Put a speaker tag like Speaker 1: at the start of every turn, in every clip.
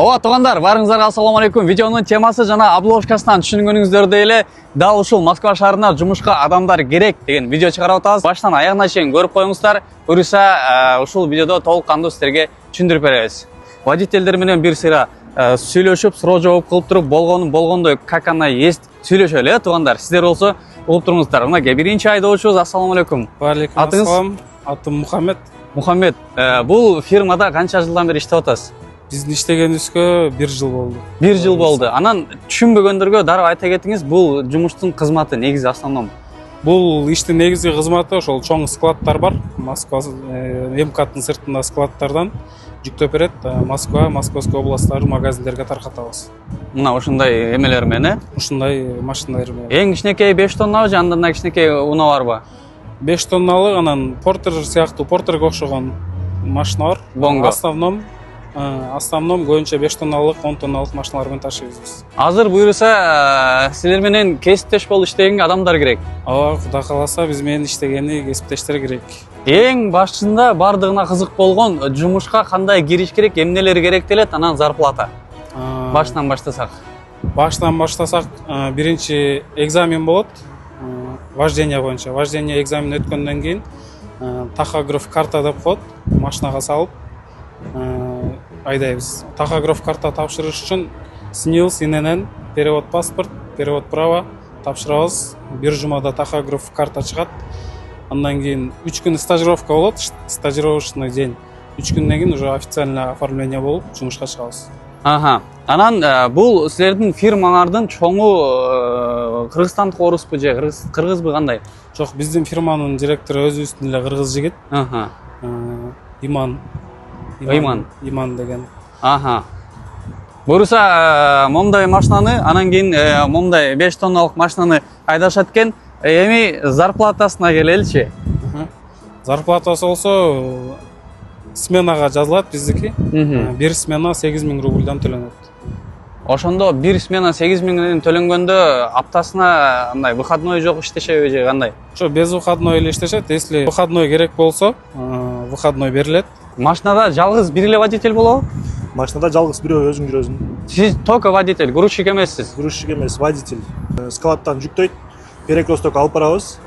Speaker 1: Ооба туугандар, барыңыздарга ассаламу алейкум. Видеонун темасы жана обложкасынан түшүнгөнүңүздөрдөй эле дал ушул Москва шаарына жумушка адамдар керек деген видео чыгарып атабыз. Баштан аягына чейин көрүп коюңуздар. Буюрса, ушул видеодо толук кандуу сиздерге түшүндүрүп беребиз. Водительдер менен бир сыйра сүйлөшүп, суроо жооп кылып туруп, болгондой как она есть сүйлөшөлү, туугандар. Сиздер болсо угуп туруңуздар. Мына биринчи айдоочубуз. Ассаламу алейкум.
Speaker 2: Алейкум ассалам. Атым Мухаммед.
Speaker 1: Мухаммед, бул фирмада канча жылдан бери иштеп атасыз?
Speaker 2: Биздин иштегенибизге 1 жыл болду.
Speaker 1: 1 жыл болду. Анан түшүнбөгөндөргө дароо айта кетиңиз, бул жумуштун кызматы негизи основном.
Speaker 2: Бул иштин негизги кызматы ошол чоң складтар бар. Москва МКаттын сыртында складтардан жүктөп берет. Москва, Московской областтагы магазиндерге таркатабыз.
Speaker 1: Мына ушундай эмелер менен,
Speaker 2: Ушундай машиналар менен.
Speaker 1: эң кичинекей 5 тоннабы же андан да кичинекей унаа барбы?
Speaker 2: 5 тонналык, анан портер сыяктуу, портерге окшогон машина бар.
Speaker 1: Бонго.
Speaker 2: Основном көбүнчө 5 тонналык, 10 тонналык машиналар менен ташыйбыз биз.
Speaker 1: Азыр буюрса, силер менен кесиптеш болуп иштеген адамдар керек.
Speaker 2: Ооба, Кудай кааласа биз менен иштегени кесиптештер керек.
Speaker 1: Эң башында бардыгына кызык болгон жумушка кандай кириш керек, эмнелер керек делет, анан зарплата. Баштан баштасак.
Speaker 2: Биринчи экзамен болот. Вождение боюнча. Вождение экзамен өткөндөн кийин тахограф карта деп коет, машинага салып айдайбыз. Тахограф карта тапшырыш үчүн СНИЛС, ИНН, перевод паспорт, перевод права тапшырабыз. Бир жумада тахограф карта чыгат. Андан кийин 3 күн стажировка болот, стажировочный день. 3 күндөн кийин уже официальное оформление болуп жумушка чыгабыз.
Speaker 1: Анан бул силердин фирмалардын чоңу Кыргызстандык оруспу же кыргызбы кандай?
Speaker 2: Жок, биздин фирманын директору өзүбүздүн эле кыргыз жигит. Иман деген.
Speaker 1: Буюрса, момдай машинаны, анан кийин момдай 5 тонналык машинаны айдашат экен. Эми зарплатасына келеличи.
Speaker 2: Зарплатасы болсо сменага жазылат биздики. Бир смена 8000 рубльдан төлөнөт.
Speaker 1: Ошондо бир смена 8000 төлөнгөндө аптасына андай выходной жок иштешеби же кандай?
Speaker 2: Ошо без выходной эле иштешет. Если выходной керек болсо, выходной берилет.
Speaker 1: Машинада жалгыз бир эле водитель болобу?
Speaker 3: Машинада жалгыз бирөө өзүң жүрөсүң.
Speaker 1: Сиз только водитель, грузчик эмессиз.
Speaker 3: Грузчик эмес, водитель. Складтан жүктөйт, перекресток алып барабыз.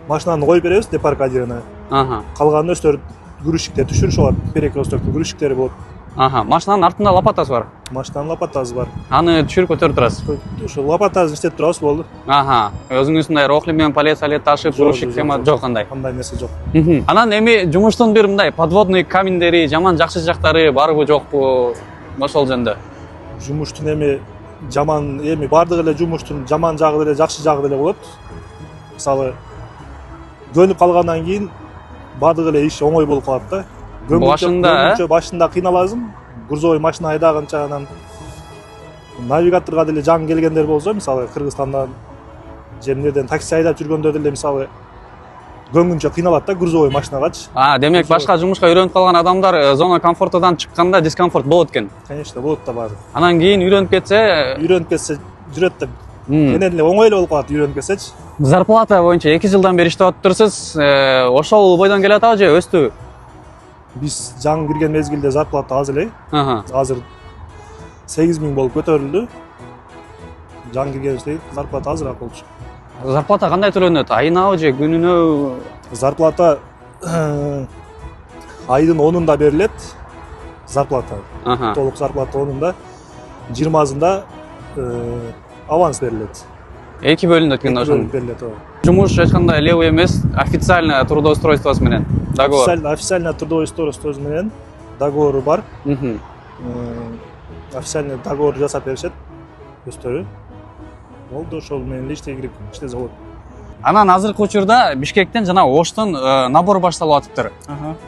Speaker 3: Машинаны коюп беребиз депаркадирына. Калганын өздөрү грузчиктер түшүрүш алат, перекрестоктун грузчиктери болот.
Speaker 1: Машинанын артында лопатасы бар.
Speaker 3: Машинанын лопатасы бар.
Speaker 1: Аны түшүрүп көтөрүп турасыз.
Speaker 3: Ошо лопатасы иштеп турабыз, болду.
Speaker 1: Өзүңүздүн рохли менен полициялет ташып, грузчик тема жок кандай.
Speaker 3: Кандай нерсе жок.
Speaker 1: Анан эми жумуштун бир мындай подводный каминдери, жаман жакшы жактары барбы жокпу? Ошол жөнүндө.
Speaker 3: Жумуштун жаман бардык эле жумуштун жаман жагы деле, жакшы жагы деле болот. Мисалы, көнүп калгандан кийин бардык эле иш оңой болуп калат да. Башында кыйналасың. Грузовой машина айдаганча анан навигаторго деле жаңы келгендер болсо, мисалы Кыргызстандан же эмнеден такси айдап жүргөндөр деле мисалы көңүнчө кыйналат да грузовой машинагачы.
Speaker 1: Демек башка жумушка үйрөнүп калган адамдар зона комфортудан чыкканда дискомфорт болот экен.
Speaker 3: Конечно, болот да баары.
Speaker 1: Анан кийин үйрөнүп кетсе
Speaker 3: жүрөт да. Менен эле оңой эле болуп калат үйрөнүп кетсечи. Зарплата
Speaker 1: боюнча 2 жылдан бери иштеп атыптырсыз. Ошол бойдон келе атабы же өстүбү?
Speaker 3: Биз жаңы кирген мезгилде зарплата аз эле. Азыр 8000 болуп көтөрүлдү. Жаңы киргенибизде зарплата азыраак болчу.
Speaker 1: Зарплата кандай төлөнөт? Айынабы же күнүнө?
Speaker 3: Зарплата айдын 10-унда берилет. Зарплата. Толук зарплата 10-унда. 20-сында аванс берилет.
Speaker 1: Эки бөлүнөт экен ошону.
Speaker 3: Берилет.
Speaker 1: Жумуш эч кандай левый эмес, официально трудоустройствосу менен. Договор.
Speaker 3: Официально трудоустройствосу менен договору бар. Официально договор жасап беришет өздөрү. Болду, ошол менен эле иштей болот.
Speaker 1: Анан азыркы учурда Бишкектен жана Оштон набор башталып атыптыр.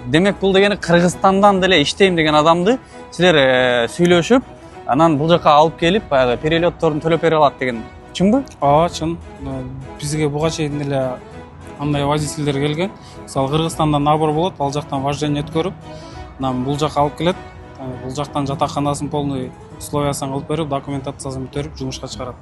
Speaker 1: Демек бул дегени Кыргызстандан деле иштейм деген адамды силер сүйлөшүп, анан бул жака алып келип, баягы перелетторун төлөп бере алат деген чынбы?
Speaker 2: Ооба, чын. Бизге буга чейин эле андай водительдер келген. Мисалы Кыргызстандан набор болот, ал жактан вождение өткөрүп, анан бул жака алып келет. Бул жактан жатаканасын полный условиясын кылып берип, документациясын бүтүрүп жумушка чыгарат.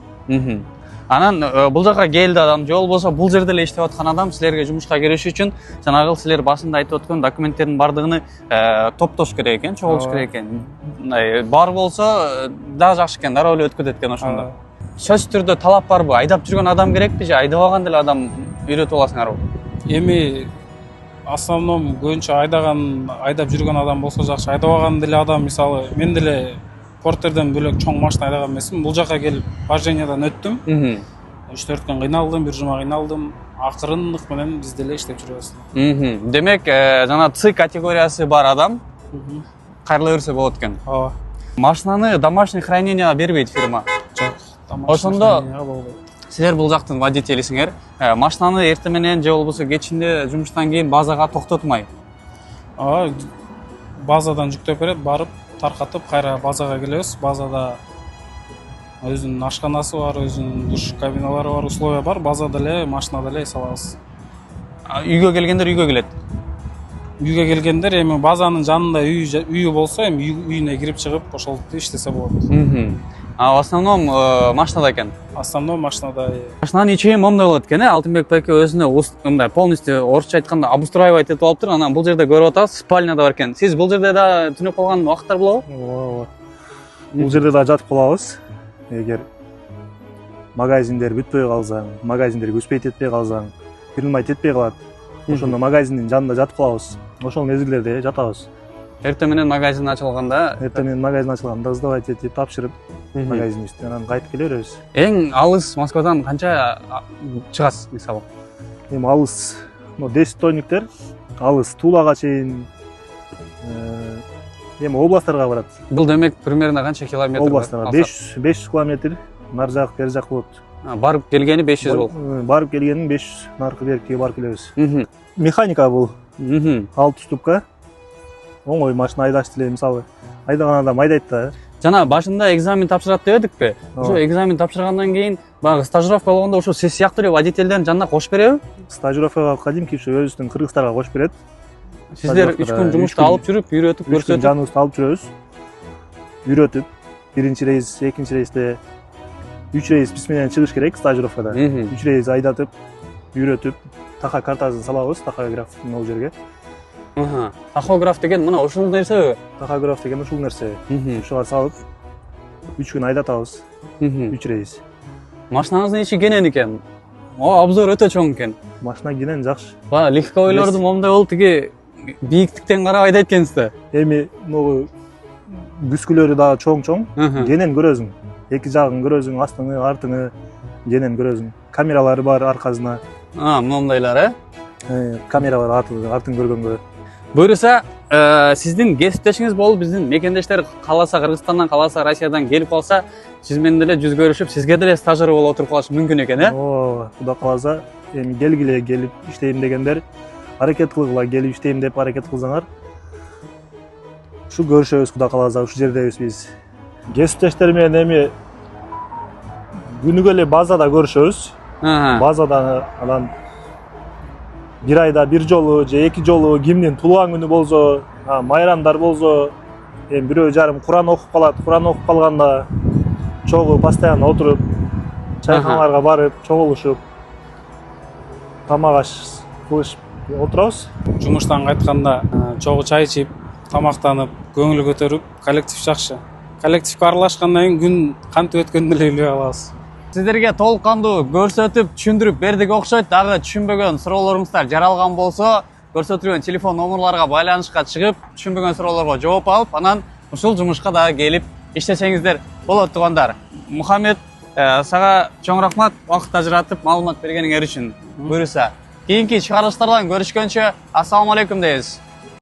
Speaker 1: Анан бул жака келди адам же болбосо бул жерде эле иштеп аткан адам силерге жумушка кириши үчүн жанагы силер башында айтып аткан документтердин баардыгын топтош керек экен, чогултуш керек экен. Бар болсо дагы жакшы экен, дароо эле өткөзөт экен ошондо. Сөзсүз түрдө талап барбы? Айдап жүргөн адам керекпи же айдабаган деле адам үйрөтүп аласыңарбы?
Speaker 2: Эми основном көбүнчө айдап жүргөн адам болсо жакшы. Айдабаган деле адам, мисалы мен деле портерден бөлөк чоң машина айдаган эмесмин. Бул жака келип вождениядан өттүм. 3-4 күн кыйналдым, бир жума кыйналдым. Акырындык менен биз деле иштеп жүрөбүз.
Speaker 1: Демек, жана С категориясы бар адам кайрыла берсе болот экен.
Speaker 2: Ооба.
Speaker 1: Машинаны домашний храненияга бербейт фирма.
Speaker 2: Жок.
Speaker 1: Ошондо силер бул жактын водителисиңер. Машинаны эртең менен же болбосо кечинде жумуштан кийин базага токтотмай.
Speaker 2: Ооба. Базадан жүктөп берет, барып таркатып кайра базага келебиз. Базада өзүнүн ашканасы бар, өзүнүн душ кабиналары бар, условия бар. Базада эле, машинада эле салабыз.
Speaker 1: Үйгө келгендер үйгө келет.
Speaker 2: Үйгө келгендер эми базанын жанында үйү болсо, эми үйүнө кирип чыгып ошолту иштесе болот.
Speaker 1: В основном машинада экен.
Speaker 2: Основном машинада.
Speaker 1: Машинанын ичи момундай болот экен, Алтынбек байке өзүнө мындай полностью орусча айтканда обустраивать этип алыптыр. Анан бул жерде көрүп атабыз, спальня да бар экен. Сиз бул жерде да түнөп калган убакыттар болобу?
Speaker 3: Ооба. Бул жерде да жатып калабыз. Эгер магазиндер бүтпөй калса, магазиндер көчпөй жетпей калса, кирилмай жетпей калат. Ошондо магазиндин жанында жатып калабыз. Ошол мезгилдерде жатабыз.
Speaker 1: Эртең менен магазин ачылганда,
Speaker 3: сдавать этип тапшырып, магазинибизди анан кайтып келе беребиз.
Speaker 1: эң алыс Москвадан канча чыгасыз мисалы?
Speaker 3: Эми алыс, 10 тонниктер, алыс Тулага чейин, эми областтарга барат.
Speaker 1: Бул демек примерно канча километр?
Speaker 3: Областтарга 500 километр, нар жак, бер жак болот.
Speaker 1: Барып келгени 500 болуп.
Speaker 3: Барып келгенин 500, наркы беркиге барып келебиз. Механика бул. Алып түштүккө. Оңой машина айдаш деле, мисалы, айдаган адам айдайт да.
Speaker 1: Жана башында экзамен тапшырат деп эдикпи? Ошо экзамен тапшыргандан кийин баягы стажировка болгондо ошо сиз сыяктуу эле водительдердин жанына кошуп береби?
Speaker 3: Стажировкага кадимки ушу өзүбүздүн кыргыздарга кошуп берет.
Speaker 2: Сиздер 3 күн жумушта алып жүрүп, үйрөтүп, көрсөтүп,
Speaker 3: жаныбызды алып жүрөбүз. Үйрөтүп, биринчи рейс, экинчи рейсте 3 рейс биз менен чыгыш керек стажировкада. 3 рейс айдатып, үйрөтүп, таха картасын салабыз, тахограф могул жерге.
Speaker 1: Тахограф деген мына ушул нерсеби?
Speaker 3: Тахограф деген ушул нерсе. Ушуга салып 3 күн айдатабыз. 3 рейс.
Speaker 1: Машинаңыздын ичи кенен экен. Обзор өтө чоң экен.
Speaker 3: Машина кенен жакшы.
Speaker 1: Баягы легковойлордун момундай болуп тиги бийиктиктен карап айдайт экенсиз.
Speaker 3: Эми могу бүскүлөрү дагы чоң-чоң. Кенен көрөсүң. Эки жагын көрөсүң, астыңы, артыңы кенен көрөсүң. Камералары бар аркасына.
Speaker 1: Момундайлар,
Speaker 3: Камера бар артын көргөнгө.
Speaker 1: Буюрса, сиздин кесиптешиңиз болуп, биздин мекендештер кааласа Кыргызстандан, кааласа Россиядан келип калса, сиз менен деле жүз көрүшүп, сизге деле стажер болуп отуруп калыш мүмкүн экен,
Speaker 3: Ооба, Кудай кааласа, эми келгиле келип иштейм дегендер, аракет кылгыла келип иштейм деп аракет кылсаңар, ушу көрүшөбүз, Кудай кааласа, ушу жердебиз биз. Кесиптештер менен эми күнүгө эле базада көрүшөбүз. Базада анан бир айда бир жолу же эки жолу кимдин туулган күнү болсо, майрамдар болсо, эми бирөө жарым Куран окуп калат. Куран окуп калганда чогуу постоянно отуруп, чайханаларга барып, чогулушуп, тамак аш кылышып отурабыз.
Speaker 2: Жумуштан кайтканда чогуу чай ичип, тамактанып, көңүл көтөрүп, коллектив жакшы. Коллективге аралашкандан кийин күн кантип өткөнүн эле билбей калабыз.
Speaker 1: Сиздерге толук кандуу көрсөтүп, түшүндүрүп бердик окшойт. Дагы түшүнбөгөн суроолоруңуздар жаралган болсо, көрсөтүлгөн телефон номерларга байланышка чыгып, түшүнбөгөн суроолорго жооп алып, анан ушул жумушка дагы келип иштесеңиздер болот, туугандар. Мухаммед, сага чоң рахмат, убакыт ажыратып, маалымат бергениңер үчүн. Буюрса, кийинки чыгарылыштардан көрүшкөнчө, ассаламу алейкум дейбиз.